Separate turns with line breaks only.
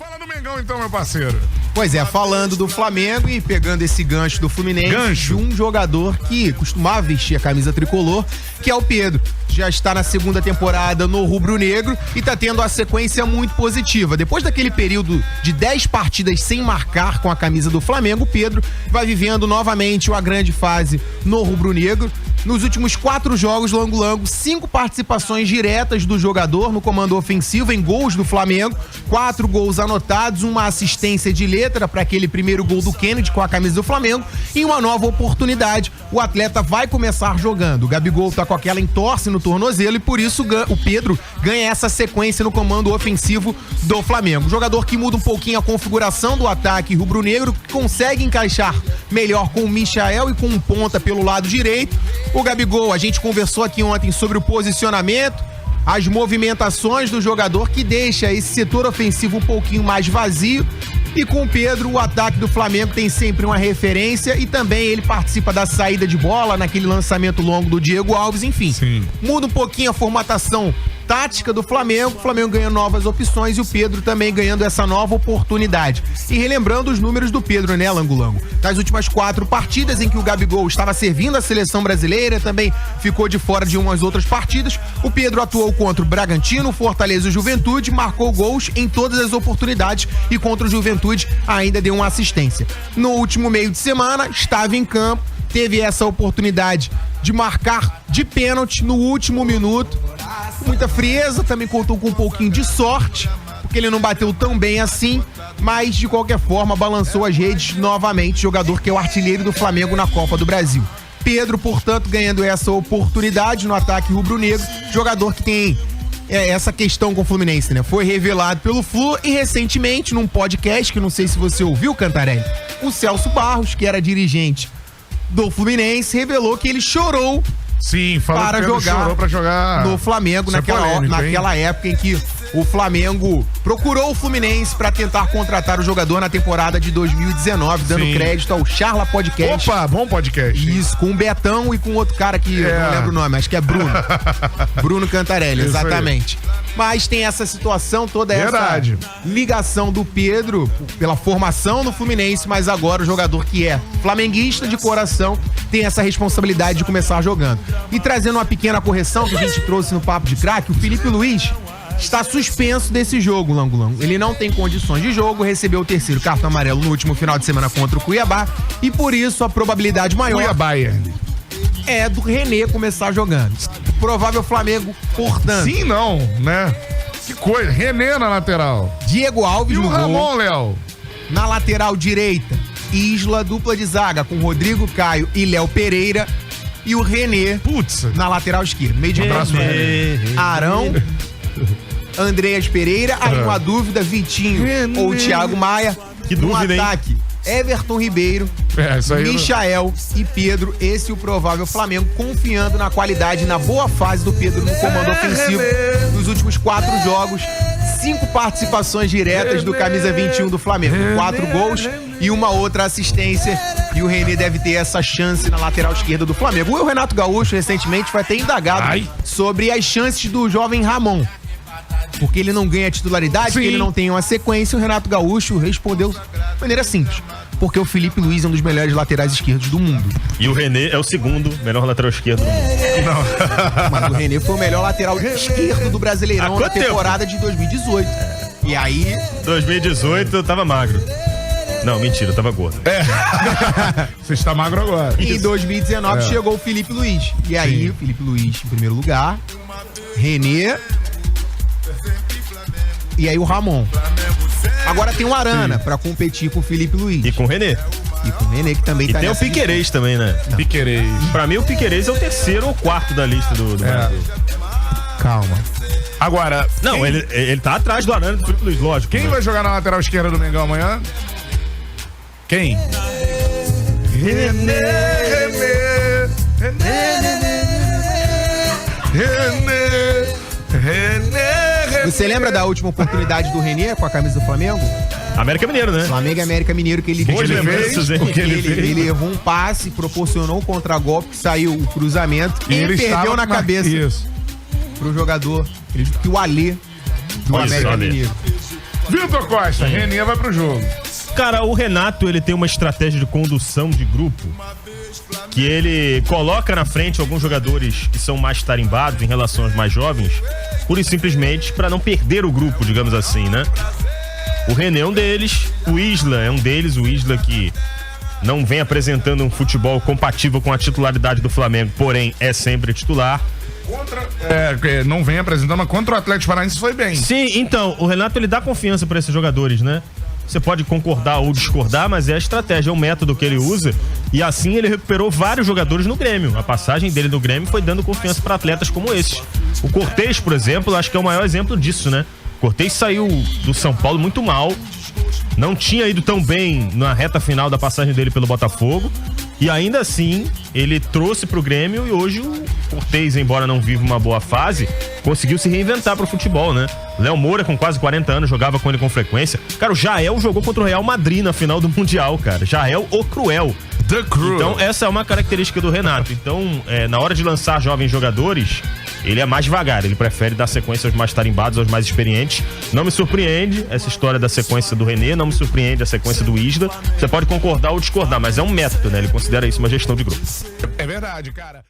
Fala do Mengão então, meu parceiro.
Pois é, falando do Flamengo e pegando esse gancho do Fluminense, de um jogador que costumava vestir a camisa tricolor, que é o Pedro. Já está na segunda temporada no rubro-negro e está tendo uma sequência muito positiva. Depois daquele período de 10 partidas sem marcar com a camisa do Flamengo, o Pedro vai vivendo novamente uma grande fase no rubro-negro. Nos últimos 4 jogos, Lango-Lango, 5 participações diretas do jogador no comando ofensivo em gols do Flamengo, 4 gols anotados, uma assistência de letra para aquele primeiro gol do Kennedy com a camisa do Flamengo e uma nova oportunidade. O atleta vai começar jogando. O Gabigol tá com aquela entorse no tornozelo e por isso o Pedro ganha essa sequência no comando ofensivo do Flamengo. Jogador que muda um pouquinho a configuração do ataque rubro-negro, que consegue encaixar melhor com o Michael e com um ponta pelo lado direito. O Gabigol, a gente conversou aqui ontem sobre o posicionamento, as movimentações do jogador que deixa esse setor ofensivo um pouquinho mais vazio. E com o Pedro, o ataque do Flamengo tem sempre uma referência e também ele participa da saída de bola naquele lançamento longo do Diego Alves, enfim.
Sim.
Muda um pouquinho a formatação tática do Flamengo, o Flamengo ganha novas opções e o Pedro também ganhando essa nova oportunidade. E relembrando os números do Pedro, né, Lango-Lango? Nas últimas 4 partidas em que o Gabigol estava servindo a seleção brasileira, também ficou de fora de umas outras partidas, o Pedro atuou contra o Bragantino, Fortaleza e Juventude, marcou gols em todas as oportunidades e contra o Juventude ainda deu uma assistência. No último meio de semana, estava em campo, teve essa oportunidade de marcar de pênalti no último minuto. Muita frieza, também contou com um pouquinho de sorte, porque ele não bateu tão bem assim, mas de qualquer forma balançou as redes novamente, jogador que é o artilheiro do Flamengo na Copa do Brasil. Pedro, portanto, ganhando essa oportunidade no ataque rubro-negro, jogador que tem essa questão com o Fluminense, né? Foi revelado pelo Flu e recentemente num podcast, que não sei se você ouviu, Cantarelli, o Celso Barros, que era dirigente do Fluminense, revelou que ele chorou.
Sim, falou que ele chorou pra jogar
no Flamengo naquela época em que o Flamengo procurou o Fluminense pra tentar contratar o jogador na temporada de 2019, dando crédito ao Charla Podcast.
Opa, bom podcast.
Isso, com o Betão e com outro cara que eu não lembro o nome, acho que é Bruno. Bruno Cantarelli, exatamente. Mas tem essa situação, toda essa ligação do Pedro pela formação no Fluminense, mas agora o jogador que é flamenguista de coração tem essa responsabilidade de começar jogando. E trazendo uma pequena correção que a gente trouxe no Papo de Craque, o Felipe Luiz está suspenso desse jogo, Lango-Lango. Ele não tem condições de jogo, recebeu o 3º cartão amarelo no último final de semana contra o Cuiabá e por isso a probabilidade maior é do René começar jogando. Provável Flamengo, portanto.
Sim, não, né? Que coisa. René na lateral.
Diego Alves no gol.
E o Ramon, Léo?
Na lateral direita, Isla, dupla de zaga com Rodrigo Caio e Léo Pereira. E o René na lateral esquerda. Meio de abraço, Arão, Andreas Pereira. Aí uma dúvida, Vitinho ou Thiago Maia.
Que dúvida,
ataque, Everton Ribeiro, Michael e Pedro. Esse é o provável Flamengo, confiando na qualidade e na boa fase do Pedro no comando ofensivo. Nos últimos 4 jogos, 5 participações diretas do camisa 21 do Flamengo, 4 gols e uma outra assistência. E o René deve ter essa chance na lateral esquerda do Flamengo. O Renato Gaúcho recentemente foi até indagado sobre as chances do jovem Ramon, porque ele não ganha titularidade, porque ele não tem uma sequência. O Renato Gaúcho respondeu de maneira simples: porque o Felipe Luiz é um dos melhores laterais esquerdos do mundo.
E o René é o 2º melhor lateral esquerdo do mundo.
Não. Mas o René foi o melhor lateral esquerdo do Brasileirão na temporada de 2018. E aí...
2018 eu tava magro. Não, mentira, eu tava gordo.
Você está magro agora.
Em 2019 chegou o Felipe Luiz. E aí, o Felipe Luiz em primeiro lugar, René... E aí o Ramon. Agora tem o Arana pra competir com o Felipe Luiz.
E com o René.
E com o René, que também
tá nessa. E tem o Piquerez também, né?
Piquerez.
Pra mim o Piquerez é o 3º ou 4º da lista do Brasil.
Calma.
Agora...
Não, ele tá atrás do Arana e do Felipe Luiz, lógico.
Quem vai jogar na lateral esquerda do Mengão amanhã? Quem? René.
Você lembra da última oportunidade do René com a camisa do Flamengo?
América Mineiro, né?
Flamengo e América Mineiro, que ele ele errou um passe, proporcionou um contragolpe, que saiu o cruzamento e ele perdeu na cabeça pro jogador, que o Alê do América Mineiro.
Vitor Costa, René vai pro jogo.
Cara, o Renato, ele tem uma estratégia de condução de grupo que ele coloca na frente alguns jogadores que são mais tarimbados em relação aos mais jovens, pura e simplesmente para não perder o grupo, digamos assim, né? O René é um deles, o Isla é um deles, o Isla que não vem apresentando um futebol compatível com a titularidade do Flamengo, porém é sempre titular.
Não vem apresentando, mas contra o Atlético Paranaense foi bem.
Sim, então, o Renato ele dá confiança para esses jogadores, né? Você pode concordar ou discordar, mas é a estratégia, é o método que ele usa. E assim ele recuperou vários jogadores no Grêmio. A passagem dele no Grêmio foi dando confiança para atletas como esses. O Cortez, por exemplo, acho que é o maior exemplo disso, né? O Cortez saiu do São Paulo muito mal. Não tinha ido tão bem na reta final da passagem dele pelo Botafogo. E ainda assim, ele trouxe pro Grêmio e hoje o Cortez, embora não viva uma boa fase, conseguiu se reinventar pro futebol, né? Léo Moura, com quase 40 anos, jogava com ele com frequência. Cara, o Jael jogou contra o Real Madrid na final do Mundial, cara. Jael, o Cruel.
The Cruel.
Então, essa é uma característica do Renato. Então, na hora de lançar jovens jogadores, ele é mais devagar. Ele prefere dar sequência aos mais tarimbados, aos mais experientes. Não me surpreende essa história da sequência do René, não me surpreende a sequência do Isla. Você pode concordar ou discordar, mas é um método, né? Ele considera isso uma gestão de grupo.
É verdade, cara.